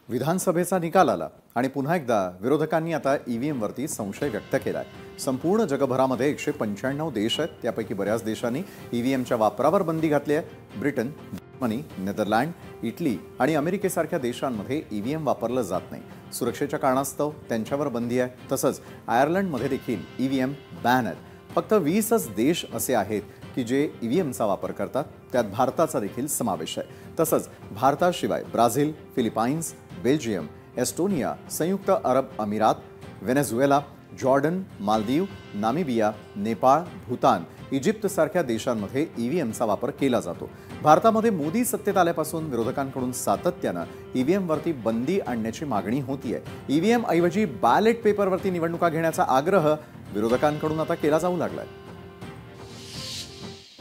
विधानसभेचा निकाल आला आणि पुन्हा एकदा विरोधकांनी आता ईव्हीएमवरती संशय व्यक्त केलाय। संपूर्ण जगभरामध्ये 195 देश आहेत, त्यापैकी बऱ्याच देशांनी ईव्हीएमच्या वापरावर बंदी घातली आहे। ब्रिटन, जर्मनी, नेदरलँड, इटली आणि अमेरिकेसारख्या देशांमध्ये ईव्हीएम वापरलं जात नाही। सुरक्षेच्या कारणास्तव त्यांच्यावर बंदी आहे। तसंच आयर्लंडमध्ये देखील ईव्हीएम बॅन आहेत। फक्त 20च देश असे आहेत की जे ईव्हीएमचा वापर करतात, त्यात भारताचा देखील समावेश आहे। तसंच भारताशिवाय ब्राझील, फिलिपाईन्स, बेल्जियम, एस्टोनिया, संयुक्त अरब अमिरात, Venezuela, Jordan, Maldives, Namibia, Nepal, Bhutan, Egypt सारख्या देशांमध्ये ईव्हीएमचा वापर केला जातो। भारतामध्ये मोदी सत्तेत आल्यापासून विरोधकांकडून सातत्याने ईव्हीएमवरती बंदी आणण्याची मागणी होतीये। ईव्हीएम ऐवजी बॅलेट पेपरवरती निवडणुका घेण्याचा आग्रह विरोधकांकडून आता केला जाऊ लागलाय।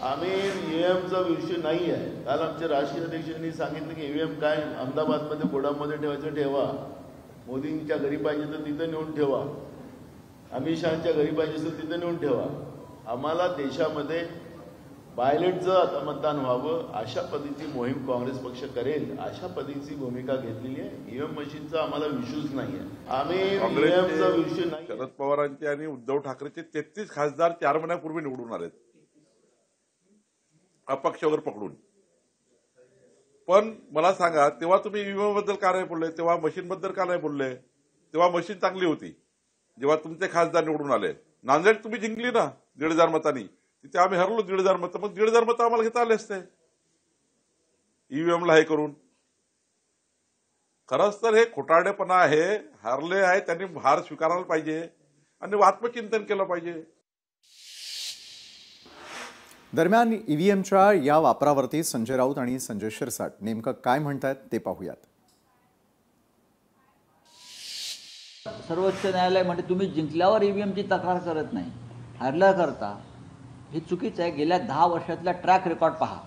आम्ही ईव्हीएमचा विषय नाही आहे। काल आमच्या राष्ट्रीय अध्यक्षांनी सांगितलं की ईव्हीएम काय अहमदाबादमध्ये गोडामध्ये ठेवायचं ठेवा, मोदींच्या घरी पाहिजे तर तिथे नेऊन ठेवा, अमित शहाच्या घरी पाहिजे तर तिथे नेऊन ठेवा। आम्हाला देशामध्ये बायलेटचं आता मतदान व्हावं अशा पद्धतीची मोहीम काँग्रेस पक्ष करेल अशा पद्धतीची भूमिका घेतलेली आहे। ईव्हीएम मशीनचा आम्हाला विश्वास नाही आहे। आम्ही ईव्हीएमचा विषय नाही। शरद पवारांचे आणि उद्धव ठाकरेचे 33 खासदार 4 महिन्यापूर्वी निवडून आलेत अपक्षावर पकडून। पण मला सांगा, तेव्हा तुम्ही ईव्हीएम बद्दल का नाही बोलले? तेव्हा मशीन बद्दल का नाही बोलले? तेव्हा मशीन चांगली होती जेव्हा तुमचे खासदार निवडून आले। नांदेड तुम्ही जिंकली ना 1,500 मतांनी, तिथे आम्ही हरलो 1,500 मतं। मग 1,500 मतं आम्हाला घेता आले असते ईव्हीएमला हे करून। खरंच तर हे खोटारडेपणा आहे। हारले आहे त्यांनी हार स्वीकारायला पाहिजे आणि आत्मचिंतन केलं पाहिजे। दरम्यान ईव्हीएमच्या या वापरावरती संजय राऊत आणि संजय शिरसाट नेमकं काय म्हणतायत ते पाहूयात। सर्वोच्च न्यायालय म्हणते तुम्ही जिंकल्यावर ईव्हीएमची तक्रार करत नाही, हारल्या करता, हे चुकीचं आहे। गेल्या 10 वर्षातला ट्रॅक रेकॉर्ड पहा।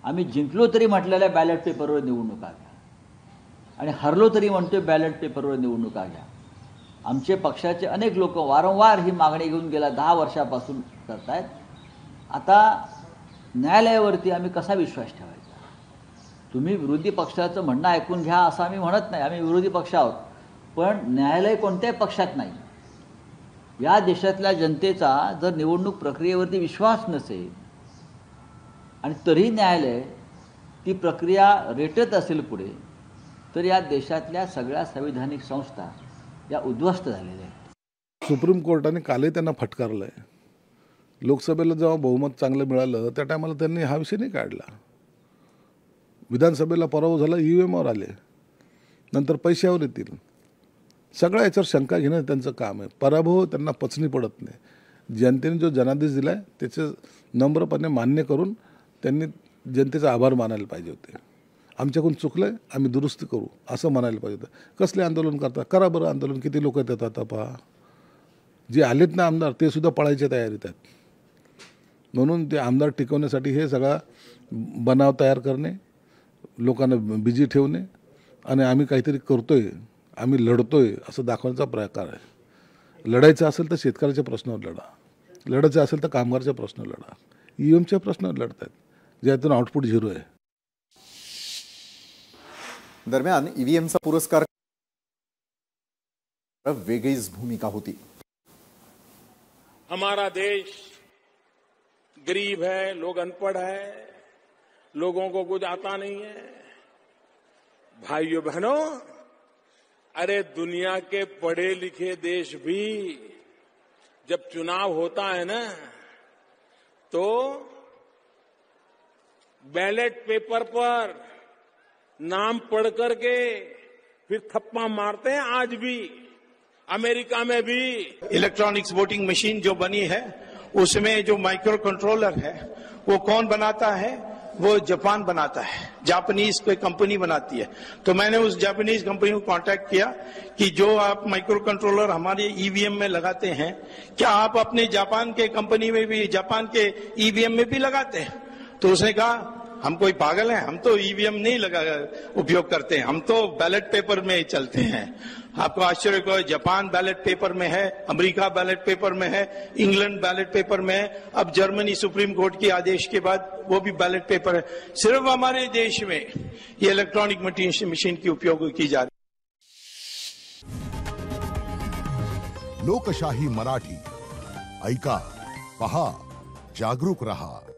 आम्ही जिंकलो तरी म्हटलेल्या बॅलेट पेपरवर निवडणुका घ्या आणि हरलो तरी म्हणतोय बॅलेट पेपरवर निवडणुका घ्या। आमचे पक्षाचे अनेक लोक वारंवार ही मागणी घेऊन गेल्या 10 वर्षापासून करतायत। आता न्यायालयावरती आम्ही कसा विश्वास ठेवायचा? तुम्ही विरोधी पक्षाचं म्हणणं ऐकून घ्या असं आम्ही म्हणत नाही, आम्ही विरोधी पक्ष आहोत। पण न्यायालय कोणत्याही पक्षात नाही। या देशातल्या जनतेचा जर निवडणूक प्रक्रियेवरती विश्वास नसेल आणि तरी न्यायालय ती प्रक्रिया रेटत असेल पुढे, तर या देशातल्या सगळ्या संविधानिक संस्था या उद्ध्वस्त झालेल्या आहेत। सुप्रीम कोर्टाने कालही त्यांना फटकारलं आहे। लोकसभेला जेव्हा बहुमत चांगलं मिळालं त्या टायमाला त्यांनी हा विषय नाही काढला। विधानसभेला पराभव झाला, ईव्हीएमवर आले, नंतर पैशावर येतील। सगळ्या याच्यावर शंका घेणं त्यांचं काम आहे। पराभव त्यांना पचनी पडत नाही। जनतेने जो जनादेश दिलाय त्याचे नम्रपणे मान्य करून त्यांनी जनतेचा आभार मानायला पाहिजे होते। आमच्याकडून चुकलंय, आम्ही दुरुस्ती करू असं म्हणायला पाहिजे होतं। कसले आंदोलन करता? करा बरं आंदोलन। किती लोक येतात आता पहा। जे आलेत ना आमदार ते सुद्धा पळायच्या तयारीत आहेत। म्हणून ते आमदार टिकवण्यासाठी हे सगळा बनाव तयार करणे, लोकांना बिझी ठेवणे आणि आम्ही काहीतरी करतोय, आम्ही लढतोय असं दाखवण्याचा प्रकार आहे। लढायचं असेल तर शेतकऱ्याच्या प्रश्नावर लढा, लढायचं असेल तर कामगारच्या प्रश्नावर लढा। ईव्हीएमच्या प्रश्नावर लढतात ज्यातून आउटपुट 0 आहे। दरम्यान ईव्हीएमचा पुरस्कार वेगळीच भूमिका होती। हमारा देश गरीब है, लोग अनपढ़ है, लोगों को कुछ आता नहीं है। भाइयों बहनों, अरे दुनिया के पढ़े लिखे देश भी जब चुनाव होता है ना तो बैलेट पेपर पर नाम पढ़ करके फिर थप्पा मारते हैं। आज भी अमेरिका में भी इलेक्ट्रॉनिक्स वोटिंग मशीन जो बनी है उसमें जो माइक्रो कंट्रोलर है वो कौन बनाता है? वो जापान बनाता है। जापानीज कोई कंपनी बनाती है। तो मैंने उस जापानीज कंपनी को कांटेक्ट किया कि जो आप माइक्रो कंट्रोलर हमारे ईवीएम में लगाते हैं, क्या आप अपने जापान के कंपनी में भी, जापान के ईवीएम में भी लगाते हैं? तो उसने कहा हम कोई पागल हैं, हम तो ईवीएम नहीं उपयोग करते हैं, हम तो बैलेट पेपर में चलते हैं। आपको आश्चर्य हो, जापान बैलेट पेपर में है, अमेरिका बैलेट पेपर में है, इंग्लैंड बैलेट पेपर में है, अब जर्मनी सुप्रीम कोर्ट के आदेश के बाद वो भी बैलेट पेपर है। सिर्फ हमारे देश में ये इलेक्ट्रॉनिक मशीन की उपयोग की जा रही है। लोकशाही मराठी ऐका, पहा, जागरूक रहा.